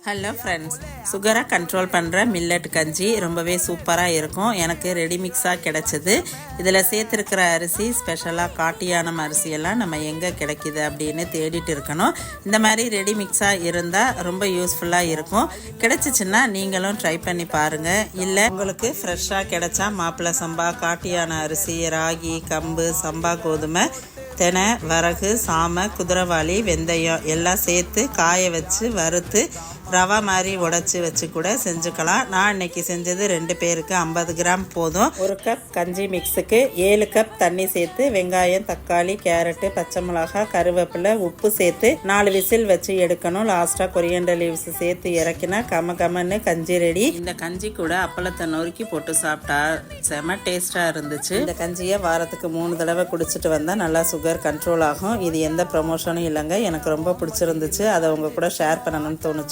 Hello friends, சுகரை control பண்ணுற millet கஞ்சி ரொம்பவே சூப்பராக இருக்கும். எனக்கு ரெடி மிக்ஸாக கிடச்சிது. இதில் சேர்த்துருக்கிற அரிசி ஸ்பெஷலாக காட்டியானம் அரிசியெல்லாம் நம்ம எங்கே கிடைக்கிது அப்படின்னு தேடிட்டு இருக்கணும். இந்த மாதிரி ரெடி மிக்ஸாக இருந்தால் ரொம்ப யூஸ்ஃபுல்லாக இருக்கும். கிடச்சிச்சின்னா நீங்களும் ட்ரை பண்ணி பாருங்கள். இல்லை உங்களுக்கு ஃப்ரெஷ்ஷாக கிடைச்சா மாப்பிள்ளை சம்பா, காட்டியான அரிசி, ராகி, கம்பு, சம்பா கோதுமை, தெனை, வரகு, சாமை, குதிரைவாளி, வெந்தயம் எல்லாம் சேர்த்து காய வச்சு வறுத்து ரவா மாதிரி உடச்சி வச்சு கூட செஞ்சுக்கலாம். நான் இன்னைக்கு செஞ்சது 2 பேருக்கு 50 கிராம் போதும். 1 கப் கஞ்சி மிக்ஸுக்கு 7 கப் தண்ணி சேர்த்து வெங்காயம், தக்காளி, கேரட்டு, பச்சை மிளகாய், கருவேப்பிலை, உப்பு சேர்த்து 4 விசில் வச்சு எடுக்கணும். லாஸ்ட்டாக கொரியண்டர் லீவ்ஸ் சேர்த்து இறக்கினா கமன்னு கஞ்சி ரெடி. இந்த கஞ்சி கூட அப்பளத்தை நொறுக்கி போட்டு சாப்பிட்டா செம டேஸ்டாக இருந்துச்சு. இந்த கஞ்சியை வாரத்துக்கு 3 தடவை குடிச்சிட்டு வந்தால் நல்லா சுகர் கண்ட்ரோல் ஆகும். இது எந்த ப்ரமோஷனும் இல்லைங்க, எனக்கு ரொம்ப பிடிச்சிருந்துச்சு. அதை உங்க கூட ஷேர் பண்ணணும்னு தோணுச்சு.